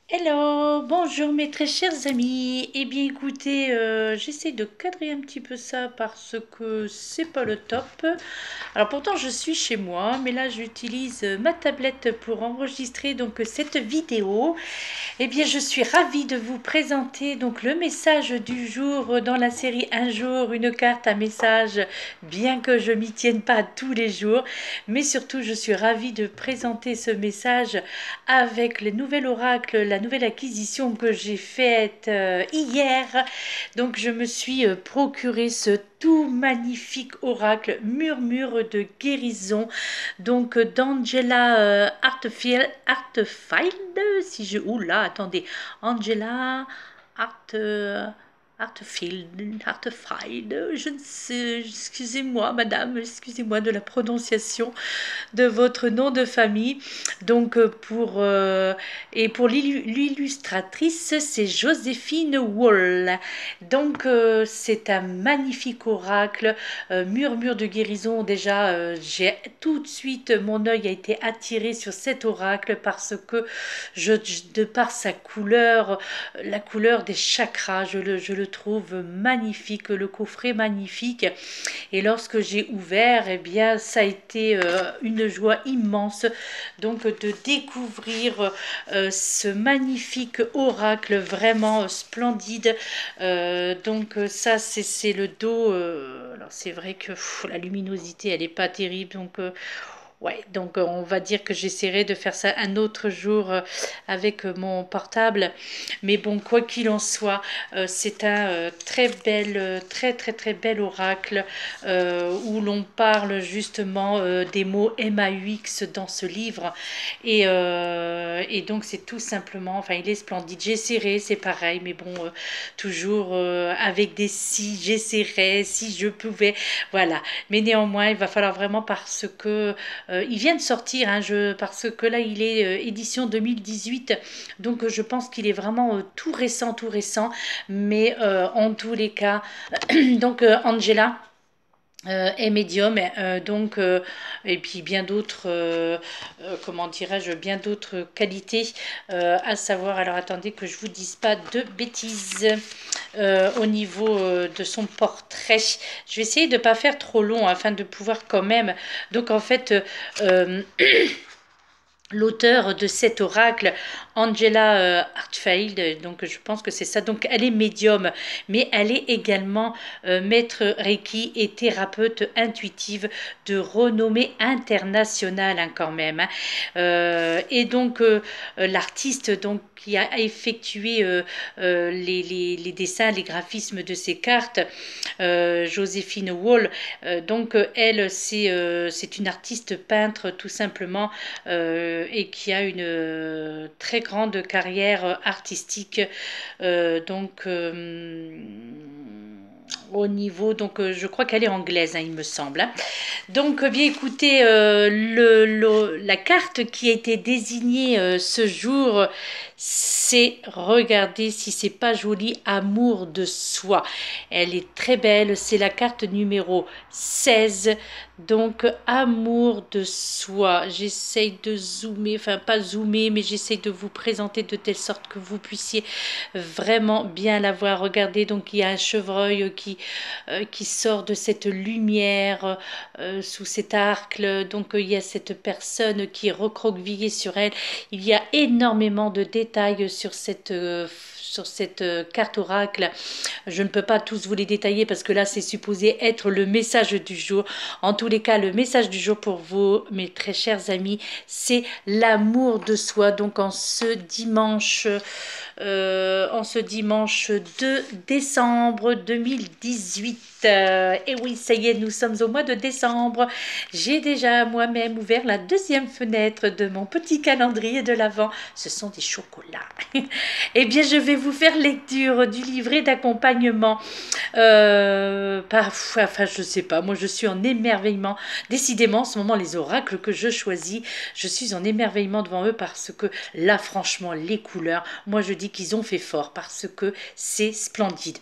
Hello, bonjour mes très chers amis. Eh bien écoutez, j'essaie de cadrer un petit peu ça parce que c'est pas le top. Alors pourtant je suis chez moi, mais là j'utilise ma tablette pour enregistrer donc cette vidéo. Eh bien je suis ravie de vous présenter donc le message du jour dans la série Un jour, une carte, un message, bien que je m'y tienne pas tous les jours. Mais surtout je suis ravie de présenter ce message avec le nouvel oracle, la nouvelle acquisition que j'ai faite hier. Donc je me suis procuré ce tout magnifique oracle murmure de guérison donc d'Angela Hartfield, si je oula attendez, Angela Hart Hartfield, je ne sais, excusez-moi madame, excusez-moi de la prononciation de votre nom de famille. Donc pour l'illustratrice, c'est Joséphine Wall. Donc c'est un magnifique oracle, murmure de guérison. Déjà, j'ai tout de suite mon œil a été attiré sur cet oracle parce que de par sa couleur, la couleur des chakras, je le trouve magnifique, le coffret magnifique. Et lorsque j'ai ouvert, eh bien, ça a été une joie immense donc de découvrir ce magnifique oracle vraiment splendide. Donc ça, c'est le dos. Alors c'est vrai que la luminosité, elle n'est pas terrible. Donc ouais, donc on va dire que j'essaierai de faire ça un autre jour avec mon portable. Mais bon, quoi qu'il en soit, c'est un très bel oracle où l'on parle justement des mots MAUX dans ce livre. Et donc c'est tout simplement, enfin il est splendide. J'essaierai, c'est pareil, mais bon, toujours avec des si, j'essaierai, si je pouvais, voilà. Mais néanmoins, il va falloir vraiment parce que il vient de sortir, hein, parce que là, il est édition 2018. Donc, je pense qu'il est vraiment tout récent, tout récent. Mais en tous les cas, donc Angela est médium, et puis bien d'autres, comment dirais-je, bien d'autres qualités à savoir. Alors attendez que je vous dise pas de bêtises au niveau de son portrait. Je vais essayer de ne pas faire trop long afin de pouvoir quand même. Donc en fait, euh, l'auteur de cet oracle, Angela Hartfield, donc je pense que c'est ça, donc elle est médium, mais elle est également maître Reiki et thérapeute intuitive de renommée internationale hein, quand même. Hein. Et donc l'artiste donc qui a effectué les dessins, les graphismes de ces cartes, Joséphine Wall, donc elle c'est une artiste peintre tout simplement et qui a une très grande carrière artistique. Donc au niveau, donc je crois qu'elle est anglaise, hein, il me semble. Hein. Donc bien écoutez, la carte qui a été désignée ce jour, c'est, regardez si c'est pas joli, Amour de soi. Elle est très belle, c'est la carte numéro 16. Donc, amour de soi. J'essaye de zoomer, enfin pas zoomer, mais j'essaye de vous présenter de telle sorte que vous puissiez vraiment bien la voir. Regardez, donc il y a un chevreuil qui sort de cette lumière sous cet arc. Donc, il y a cette personne qui est recroquevillée sur elle. Il y a énormément de détails sur cette carte oracle. Je ne peux pas tous vous les détailler parce que là, c'est supposé être le message du jour. En tous les cas, le message du jour pour vous, mes très chers amis, c'est l'amour de soi. Donc, en ce dimanche 2 décembre 2018. Et oui, ça y est, nous sommes au mois de décembre. J'ai déjà moi-même ouvert la deuxième fenêtre de mon petit calendrier de l'Avent. Ce sont des chocolats. Eh bien, je vais vous faire lecture du livret d'accompagnement. Enfin, je sais pas, moi je suis en émerveillement. Décidément, en ce moment, les oracles que je choisis, je suis en émerveillement devant eux parce que là, franchement, les couleurs, moi je dis dit qu'ils ont fait fort parce que c'est splendide.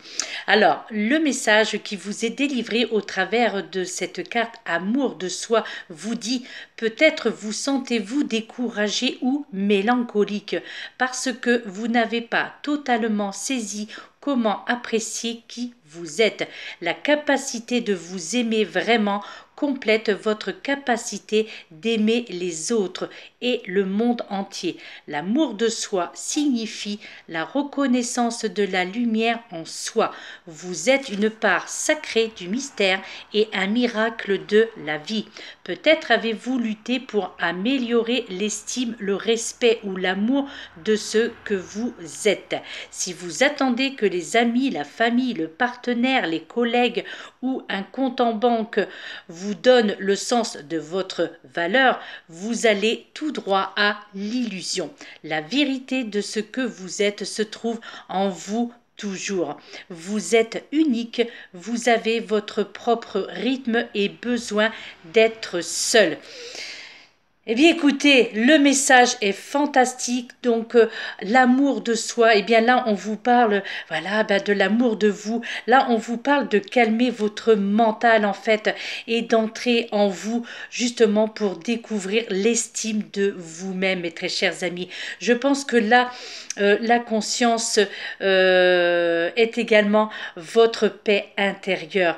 Alors, le message qui vous est délivré au travers de cette carte amour de soi vous dit: peut-être vous sentez-vous découragé ou mélancolique parce que vous n'avez pas totalement saisi comment apprécier qui vous êtes. La capacité de vous aimer vraiment complète votre capacité d'aimer les autres et le monde entier. L'amour de soi signifie la reconnaissance de la lumière en soi. Vous êtes une part sacrée du mystère et un miracle de la vie. Peut-être avez-vous lutté pour améliorer l'estime, le respect ou l'amour de ce que vous êtes. Si vous attendez que les amis, la famille, le partenaire, les collègues ou un compte en banque vous donne le sens de votre valeur, vous allez tout droit à l'illusion. La vérité de ce que vous êtes se trouve en vous toujours. Vous êtes unique, vous avez votre propre rythme et besoin d'être seul. Eh bien écoutez, le message est fantastique, donc l'amour de soi, eh bien là on vous parle voilà, de l'amour de vous, là on vous parle de calmer votre mental en fait et d'entrer en vous justement pour découvrir l'estime de vous-même mes très chers amis. Je pense que là la conscience est également votre paix intérieure.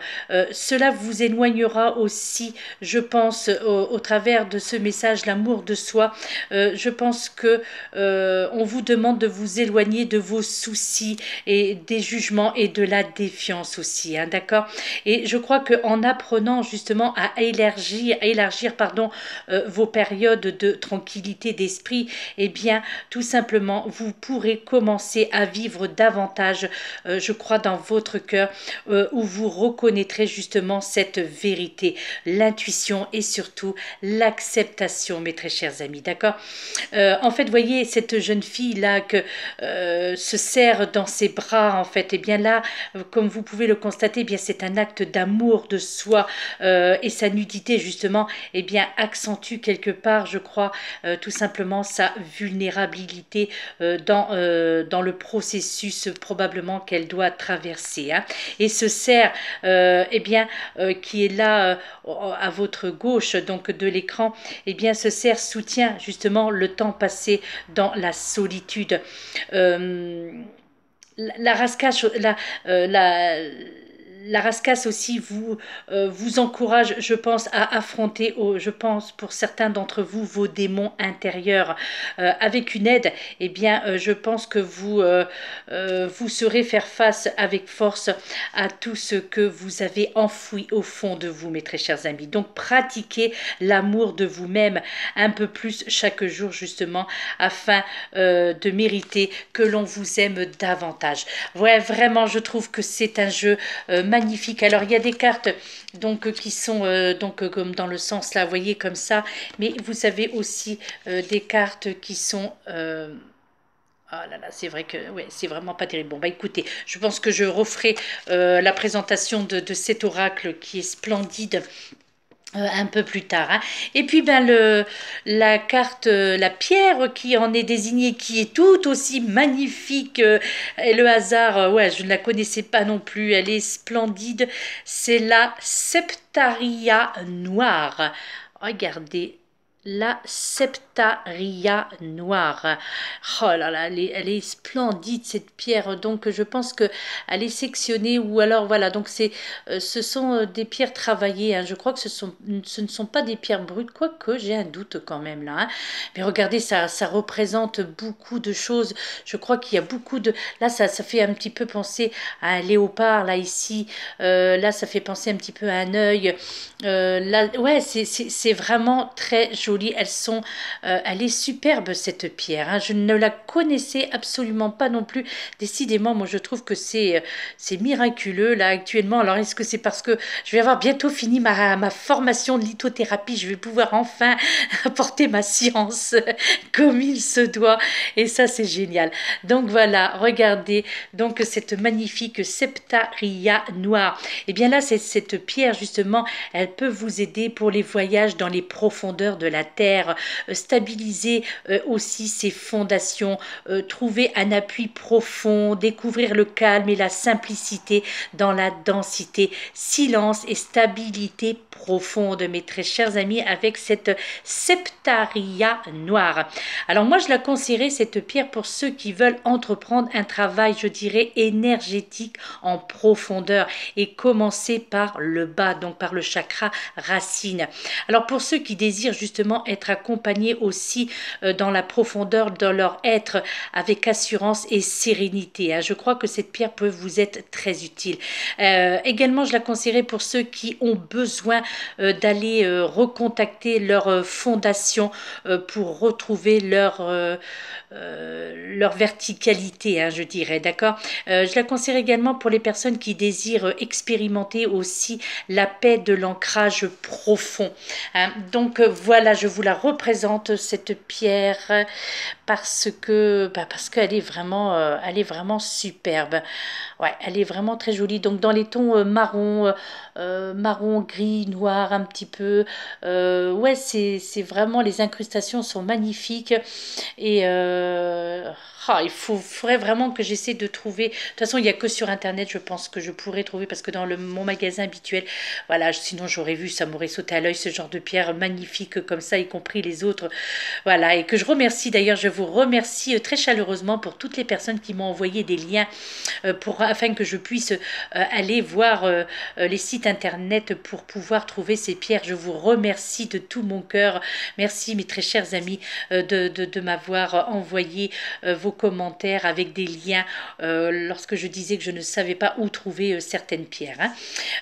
Cela vous éloignera aussi, je pense, au travers de ce message l'amour de soi, je pense que on vous demande de vous éloigner de vos soucis et des jugements et de la défiance aussi, hein, d'accord. Et je crois que en apprenant justement à élargir vos périodes de tranquillité d'esprit, eh bien tout simplement vous pourrez commencer à vivre davantage, je crois, dans votre cœur, où vous reconnaîtrez justement cette vérité, l'intuition et surtout l'acceptation, mes très chers amis, d'accord. En fait, voyez cette jeune fille là que se serre dans ses bras, en fait, et bien là, comme vous pouvez le constater, eh bien c'est un acte d'amour de soi, et sa nudité justement, eh bien accentue quelque part, je crois, tout simplement sa vulnérabilité dans le processus probablement qu'elle doit traverser, hein. Et ce cerf, eh bien, qui est là à votre gauche donc de l'écran, eh bien ce cerf soutient justement le temps passé dans la solitude. La rascasse, la rascasse aussi vous encourage, je pense, à affronter, je pense, pour certains d'entre vous, vos démons intérieurs. Avec une aide, eh bien, je pense que vous saurez faire face avec force à tout ce que vous avez enfoui au fond de vous, mes très chers amis. Donc, pratiquez l'amour de vous-même un peu plus chaque jour, justement, afin de mériter que l'on vous aime davantage. Ouais, vraiment, je trouve que c'est un jeu magnifique. Alors il y a des cartes donc qui sont comme dans le sens là, vous voyez, comme ça, mais vous avez aussi des cartes qui sont ah là là, c'est vrai que ouais, c'est vraiment pas terrible. Bon, bah écoutez, je pense que je referai la présentation de cet oracle qui est splendide un peu plus tard, hein. Et puis la carte, la pierre qui en est désignée, qui est tout aussi magnifique, et le hasard, ouais, je ne la connaissais pas non plus, elle est splendide, c'est la Septaria noire. Regardez, la Septaria noire. Oh là là, elle est splendide cette pierre. Donc je pense que elle est sectionnée, ou alors voilà. Donc ce sont des pierres travaillées, hein. Je crois que ce ne sont pas des pierres brutes, quoique j'ai un doute quand même là, hein. Mais regardez, ça représente beaucoup de choses. Je crois qu'il y a beaucoup de. Là, ça fait un petit peu penser à un léopard là ici. Là, ça fait penser un petit peu à un œil. Là, ouais, c'est vraiment très joli. Elle est superbe cette pierre, hein. Je ne la connaissais absolument pas non plus. Décidément, moi je trouve que c'est miraculeux là actuellement. Alors est-ce que c'est parce que je vais avoir bientôt fini ma formation de lithothérapie, je vais pouvoir enfin apporter ma science comme il se doit, et ça c'est génial. Donc voilà, regardez donc cette magnifique Septaria noire. Et bien là, c'est cette pierre justement, elle peut vous aider pour les voyages dans les profondeurs de la terre, stabiliser aussi ses fondations, trouver un appui profond, découvrir le calme et la simplicité dans la densité, silence et stabilité profonde, mes très chers amis, avec cette septaria noire. Alors moi, je la conseillerais, cette pierre, pour ceux qui veulent entreprendre un travail, je dirais, énergétique en profondeur et commencer par le bas, donc par le chakra racine. Alors pour ceux qui désirent justement être accompagnés aussi dans la profondeur de leur être avec assurance et sérénité, hein, je crois que cette pierre peut vous être très utile. Également, je la conseillerais pour ceux qui ont besoin d'aller recontacter leur fondation pour retrouver leur verticalité, hein, je dirais, d'accord. Je la conseille également pour les personnes qui désirent expérimenter aussi la paix de l'ancrage profond, hein. Donc voilà, je vous la représente, cette pierre, parce qu'elle est vraiment superbe. Ouais, elle est vraiment très jolie. Donc dans les tons marron, gris, noir, un petit peu. Ouais, c'est vraiment, les incrustations sont magnifiques. Et il faudrait vraiment que j'essaie de trouver. De toute façon, il n'y a que sur Internet, je pense que je pourrais trouver, parce que dans mon magasin habituel, voilà, sinon j'aurais vu, ça m'aurait sauté à l'œil, ce genre de pierre magnifique comme ça, y compris les autres. Voilà, et que je remercie d'ailleurs, je vous remercie très chaleureusement pour toutes les personnes qui m'ont envoyé des liens afin que je puisse aller voir les sites Internet pour pouvoir trouver ces pierres. Je vous remercie de tout mon cœur. Merci, mes très chers amis, de m'avoir envoyé vos commentaires avec des liens lorsque je disais que je ne savais pas où trouver certaines pierres,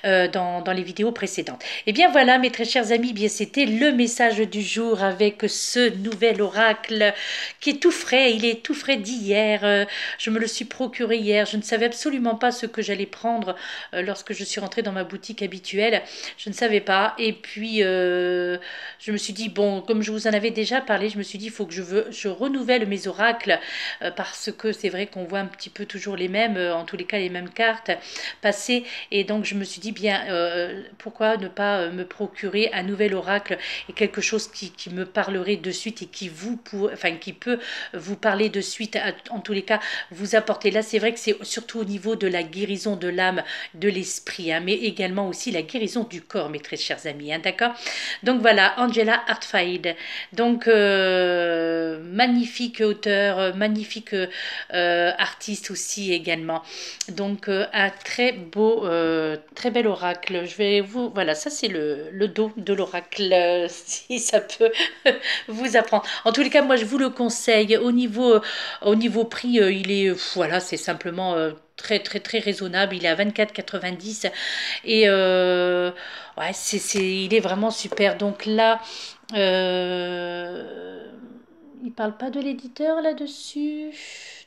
hein, dans les vidéos précédentes. Et bien voilà, mes très chers amis, bien c'était le message du jour avec ce nouvel oracle qui est tout frais. Il est tout frais d'hier. Je me le suis procuré hier. Je ne savais absolument pas ce que j'allais prendre lorsque je suis rentrée dans ma boutique habituelle. Je ne savais pas. Et puis, je me suis dit, bon, comme je vous en avais déjà parlé, je me suis dit, il faut que je renouvelle mes oracles, parce que c'est vrai qu'on voit un petit peu toujours les mêmes, en tous les cas les mêmes cartes passer. Et donc, je me suis dit, bien, pourquoi ne pas me procurer un nouvel oracle et quelque chose qui me parlerait de suite et qui qui peut vous parler de suite, en tous les cas, vous apporter. Là, c'est vrai que c'est surtout au niveau de la guérison de l'âme, de l'esprit, hein, mais également aussi la guérison du corps, mes très chers amis, hein, d'accord. Donc voilà, Angela Hartfield, donc magnifique auteur, magnifique artiste aussi également. Donc un très bel oracle. Voilà, ça c'est le dos de l'oracle, si ça peut vous apprendre. En tous les cas, moi je vous le conseille. Au niveau prix, il est, voilà, c'est simplement très très très raisonnable. Il est à 24,90 et ouais, il est vraiment super. Donc là, il parle pas de l'éditeur là-dessus.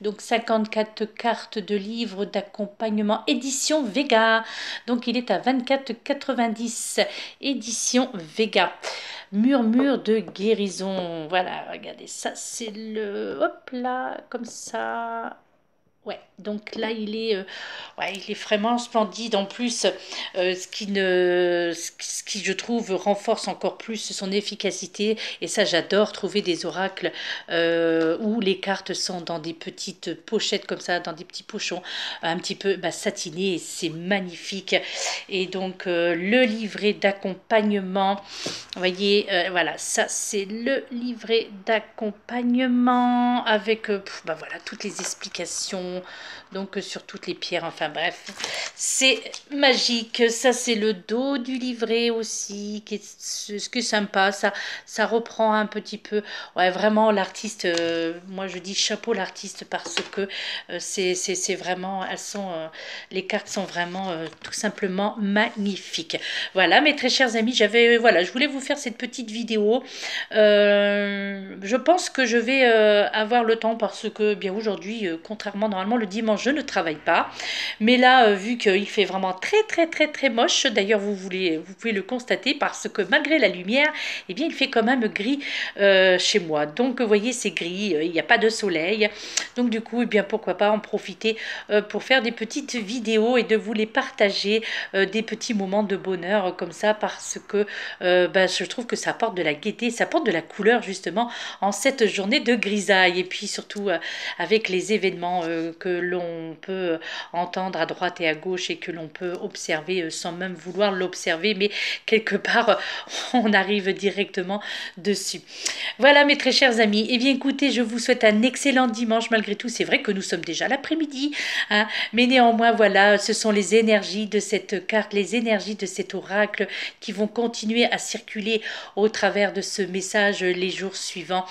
Donc 54 cartes de livres d'accompagnement, édition Vega. Donc il est à 24,90, édition Vega. Murmure de guérison. Voilà, regardez, ça c'est hop là, comme ça. Ouais, donc là ouais, il est vraiment splendide. En plus, ce qui je trouve renforce encore plus son efficacité. Et ça, j'adore trouver des oracles où les cartes sont dans des petites pochettes comme ça, dans des petits pochons un petit peu satinés. Et c'est magnifique. Et donc le livret d'accompagnement. Vous voyez, voilà, ça c'est le livret d'accompagnement avec voilà, toutes les explications, donc sur toutes les pierres, enfin bref, c'est magique. Ça c'est le dos du livret aussi, qui est sympa, ça reprend un petit peu, ouais, vraiment l'artiste, moi je dis chapeau l'artiste, parce que c'est vraiment, les cartes sont vraiment tout simplement magnifiques. Voilà, mes très chers amis, voilà, je voulais vous faire cette petite vidéo. Je pense que je vais avoir le temps, parce que bien aujourd'hui, contrairement normalement Normalement, le dimanche, je ne travaille pas. Mais là, vu qu'il fait vraiment très moche, d'ailleurs, vous pouvez le constater parce que malgré la lumière, eh bien, il fait quand même gris chez moi. Donc, vous voyez, c'est gris, il n'y a pas de soleil. Donc, du coup, eh bien, pourquoi pas en profiter pour faire des petites vidéos et de vous les partager, des petits moments de bonheur comme ça, parce que je trouve que ça apporte de la gaieté, ça apporte de la couleur justement en cette journée de grisaille. Et puis surtout avec les événements que l'on peut entendre à droite et à gauche et que l'on peut observer sans même vouloir l'observer, mais quelque part on arrive directement dessus. Voilà mes très chers amis, et bien écoutez, je vous souhaite un excellent dimanche malgré tout. C'est vrai que nous sommes déjà l'après-midi, hein, mais néanmoins voilà, ce sont les énergies de cette carte, les énergies de cet oracle qui vont continuer à circuler au travers de ce message les jours suivants.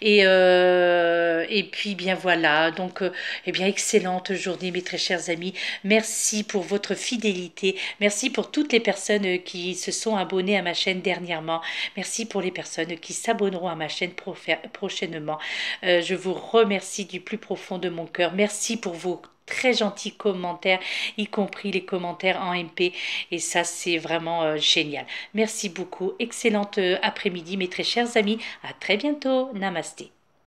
Et puis bien voilà, donc eh bien excellente journée mes très chers amis. Merci pour votre fidélité, merci pour toutes les personnes qui se sont abonnées à ma chaîne dernièrement, merci pour les personnes qui s'abonneront à ma chaîne prochainement. Je vous remercie du plus profond de mon cœur, merci pour vos très gentils commentaires, y compris les commentaires en MP, et ça c'est vraiment génial. Merci beaucoup, excellente après-midi mes très chers amis, à très bientôt, namasté.